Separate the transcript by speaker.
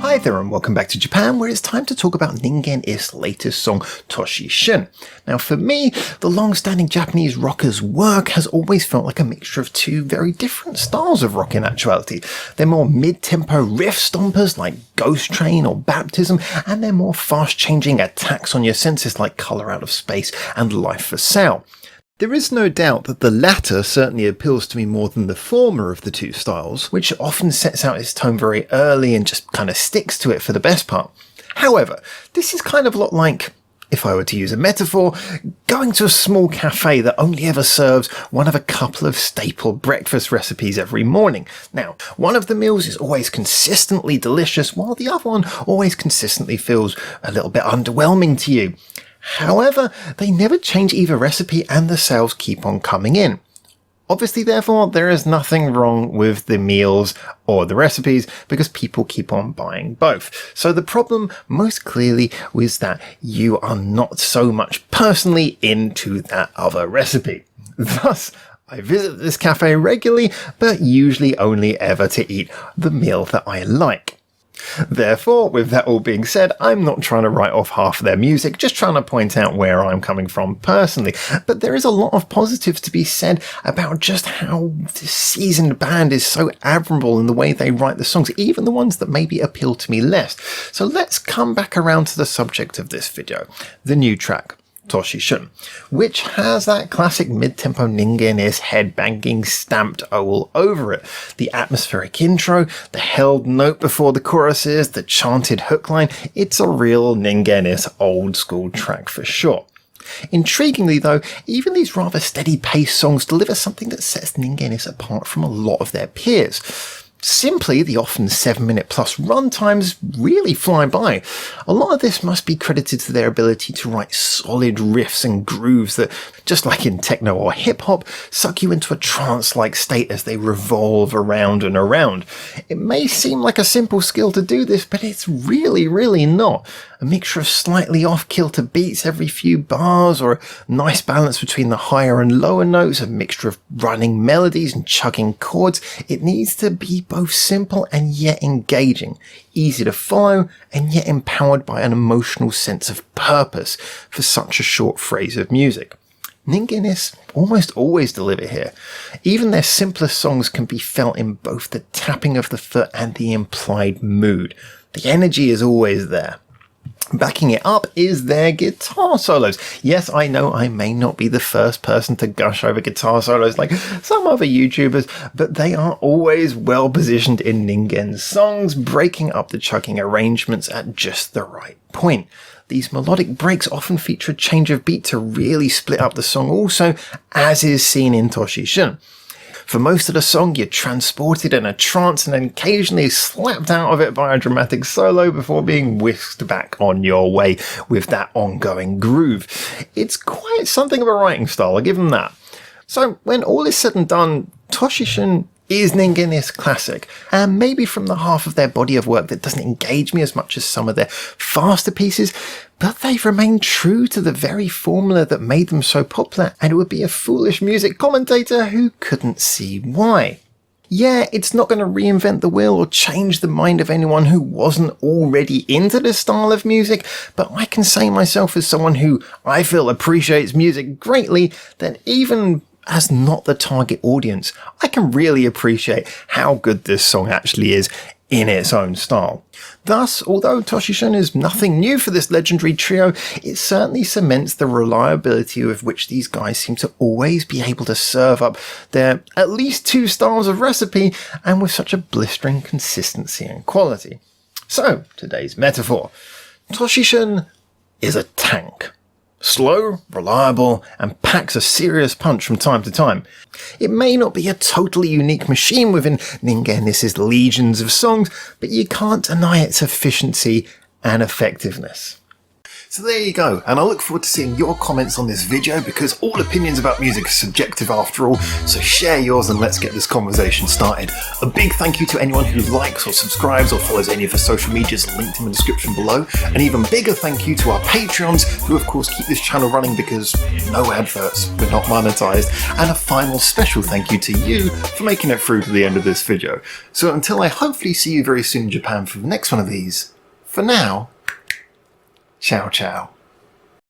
Speaker 1: Hi there and welcome back to Japan, where it's time to talk about Ningen Is's latest song, TOSHISHUN. Now for me, the long-standing Japanese rockers' work has always felt like a mixture of two very different styles of rock in actuality. They're more mid-tempo riff stompers like Ghost Train or Baptism, and they're more fast-changing attacks on your senses like Colour Out of Space and Life for Sale. There is no doubt that the latter certainly appeals to me more than the former of the two styles, which often sets out its tone very early and just kind of sticks to it for the best part. However, this is kind of a lot like, if I were to use a metaphor, going to a small cafe that only ever serves one of a couple of staple breakfast recipes every morning. Now, one of the meals is always consistently delicious, while the other one always consistently feels a little bit underwhelming to you. However, they never change either recipe and the sales keep on coming in. Obviously, therefore, there is nothing wrong with the meals or the recipes because people keep on buying both. So the problem most clearly was that you are not so much personally into that other recipe. Thus, I visit this cafe regularly, but usually only ever to eat the meal that I like. Therefore, with that all being said, I'm not trying to write off half of their music, just trying to point out where I'm coming from personally. But there is a lot of positives to be said about just how this seasoned band is so admirable in the way they write the songs, even the ones that maybe appeal to me less. So let's come back around to the subject of this video, the new track, TOSHISHUN, which has that classic mid-tempo Ningen Is headbanging stamped all over it. The atmospheric intro, the held note before the choruses, the chanted hook line, it's a real Ningen Is old school track for sure. Intriguingly though, even these rather steady paced songs deliver something that sets Ningen Is apart from a lot of their peers. Simply, the often 7-minute plus runtimes really fly by. A lot of this must be credited to their ability to write solid riffs and grooves that, just like in techno or hip-hop, suck you into a trance-like state as they revolve around and around. It may seem like a simple skill to do this, but it's really not. A mixture of slightly off-kilter beats every few bars, or a nice balance between the higher and lower notes, a mixture of running melodies and chugging chords. It needs to be both simple and yet engaging, easy to follow and yet empowered by an emotional sense of purpose for such a short phrase of music. Ningen Is almost always deliver here. Even their simplest songs can be felt in both the tapping of the foot and the implied mood. The energy is always there. Backing it up is their guitar solos. Yes, I know I may not be the first person to gush over guitar solos like some other YouTubers, but they are always well positioned in Ningen's songs, breaking up the chugging arrangements at just the right point. These melodic breaks often feature a change of beat to really split up the song also, as is seen in TOSHISHUN. For most of the song, you're transported in a trance and occasionally slapped out of it by a dramatic solo before being whisked back on your way with that ongoing groove. It's quite something of a writing style, I'll give them that. So when all is said and done, TOSHISHUN is Ningen Is classic, and maybe from the half of their body of work that doesn't engage me as much as some of their faster pieces, but they've remained true to the very formula that made them so popular, and it would be a foolish music commentator who couldn't see why. Yeah, it's not going to reinvent the wheel or change the mind of anyone who wasn't already into this style of music, but I can say myself as someone who I feel appreciates music greatly that even as not the target audience, I can really appreciate how good this song actually is in its own style. Thus, although TOSHISHUN is nothing new for this legendary trio, it certainly cements the reliability with which these guys seem to always be able to serve up their at least two styles of recipe, and with such a blistering consistency and quality. So, today's metaphor. TOSHISHUN is a tank. Slow, reliable, and packs a serious punch from time to time. It may not be a totally unique machine within Ningen Is's legions of songs, but you can't deny its efficiency and effectiveness. So there you go, and I look forward to seeing your comments on this video because all opinions about music are subjective after all, so share yours and let's get this conversation started. A big thank you to anyone who likes or subscribes or follows any of the social medias linked in the description below. An even bigger thank you to our Patreons who of course keep this channel running because no adverts, we're not monetized. And a final special thank you to you for making it through to the end of this video. So until I hopefully see you very soon in Japan for the next one of these, for now, ciao ciao.